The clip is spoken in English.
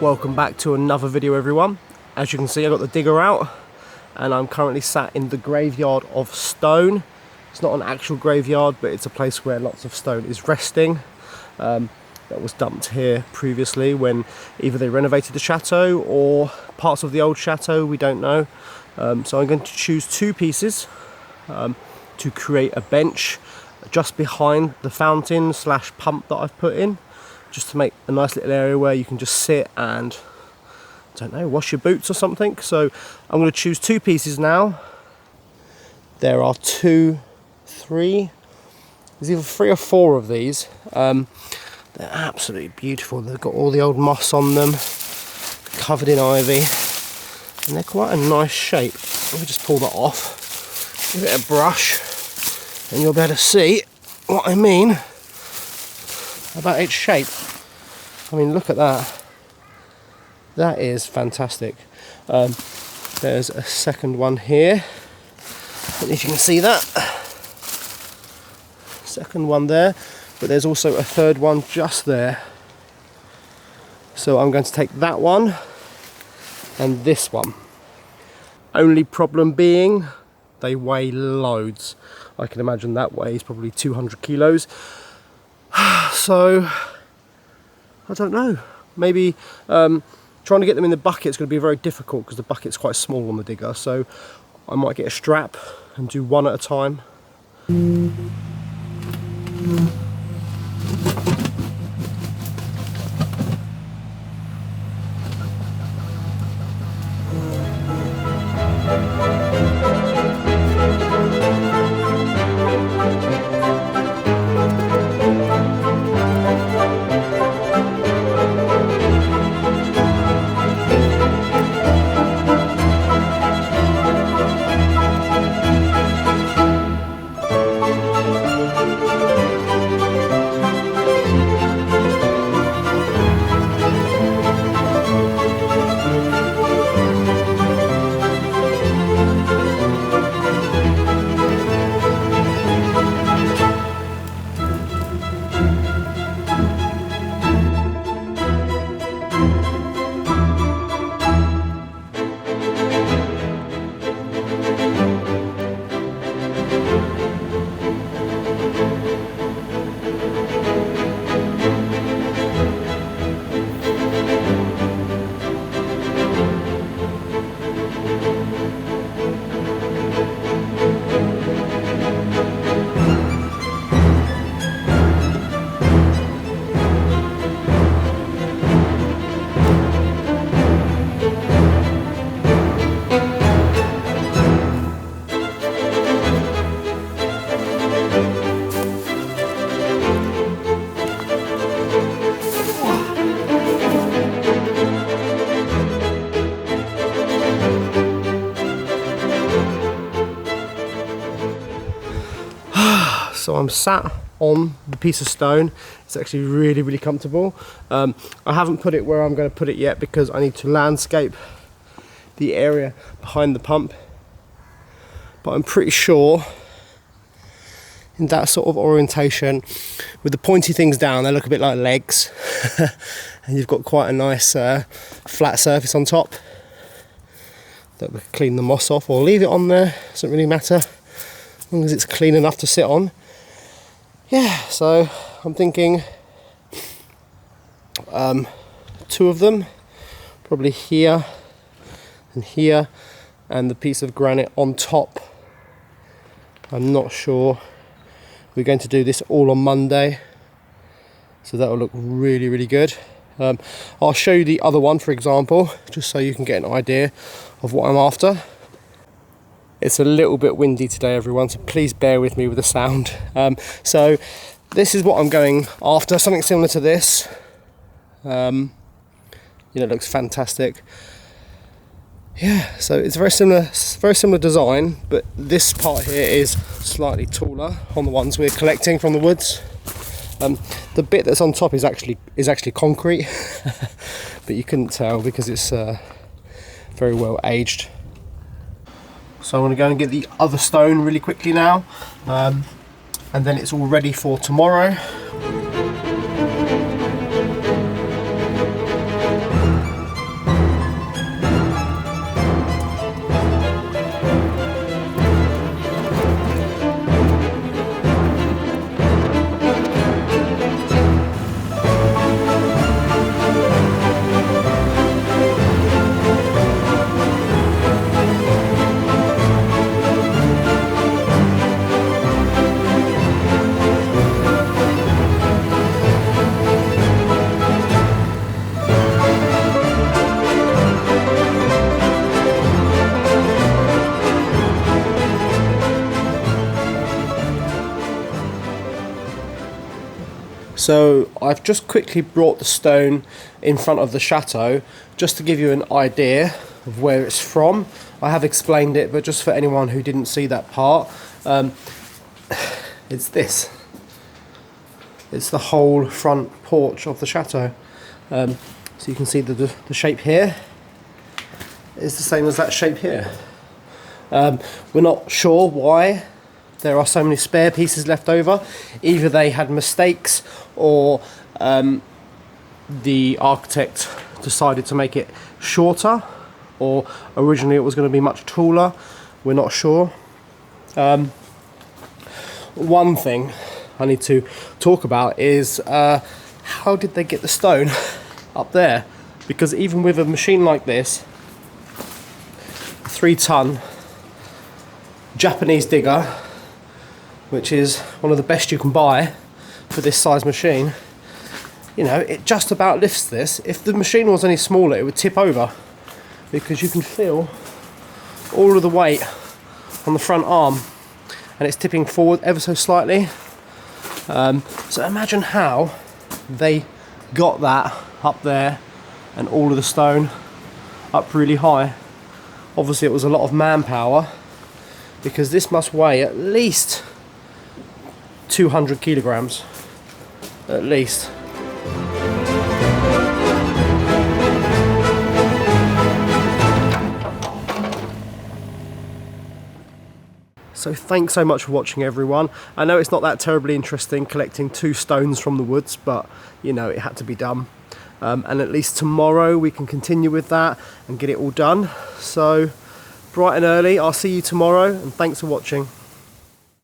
Welcome back to another video, everyone. As you can see, I got the digger out and I'm currently sat in the graveyard of stone. It's not an actual graveyard, but it's a place where lots of stone is resting. That was dumped here previously when either they renovated the chateau or parts of the old chateau, we don't know. So I'm going to choose two pieces to create a bench just behind the fountain slash pump that I've put in, just to make a nice little area where you can just sit and, I don't know, wash your boots or something. So I'm going to choose two pieces now. There are there's either 3 or 4 of these. They're absolutely beautiful. They've got all the old moss on them, covered in ivy, and they're quite a nice shape. Let me just pull that off, give it a brush, and you'll be able to see what I mean about its shape. I mean, look at that. That is fantastic. There's a second one here. I don't know if you can see that. Second one there, but there's also a third one just there. So I'm going to take that one and this one. Only problem being, they weigh loads. I can imagine that weighs probably 200 kilos. So, I don't know, maybe trying to get them in the bucket is going to be very difficult because the bucket's quite small on the digger, so I might get a strap and do one at a time. So I'm sat on the piece of stone. It's actually really comfortable. I haven't put it where I'm going to put it yet because I need to landscape the area behind the pump. But I'm pretty sure in that sort of orientation, with the pointy things down, they look a bit like legs. And you've got quite a nice flat surface on top that we can clean the moss off or leave it on there, doesn't really matter, as long as it's clean enough to sit on. Yeah, so I'm thinking 2 of them, probably here and here, and the piece of granite on top. I'm not sure. We're going to do this all on Monday, so that will look really good. I'll show you the other one, for example, just so you can get an idea of what I'm after. It's a little bit windy today, everyone, so please bear with me with the sound. So this is what I'm going after, something similar to this. It looks fantastic. Yeah, so it's very similar design, but this part here is slightly taller on the ones we're collecting from the woods. The bit that's on top is actually concrete, but you couldn't tell because it's very well aged. So I'm going to go and get the other stone really quickly now, and then it's all ready for tomorrow. So I've just quickly brought the stone in front of the chateau just to give you an idea of where it's from. I have explained it, but just for anyone who didn't see that part, it's this. It's the whole front porch of the chateau. So you can see the shape here is the same as that shape here. We're not sure why there are so many spare pieces left over. Either they had mistakes, or the architect decided to make it shorter, or originally it was going to be much taller. We're not sure. One thing I need to talk about is how did they get the stone up there? Because even with a machine like this, 3-ton Japanese digger, which is one of the best you can buy for this size machine, you know, it just about lifts this. If the machine was any smaller, it would tip over, because you can feel all of the weight on the front arm, and it's tipping forward ever so slightly. So imagine how they got that up there and all of the stone up really high. Obviously it was a lot of manpower, because this must weigh at least 200 kilograms, at least. So thanks so much for watching, everyone. I know it's not that terribly interesting collecting 2 stones from the woods, but you know, it had to be done. And at least tomorrow we can continue with that and get it all done. So bright and early, I'll see you tomorrow, and thanks for watching.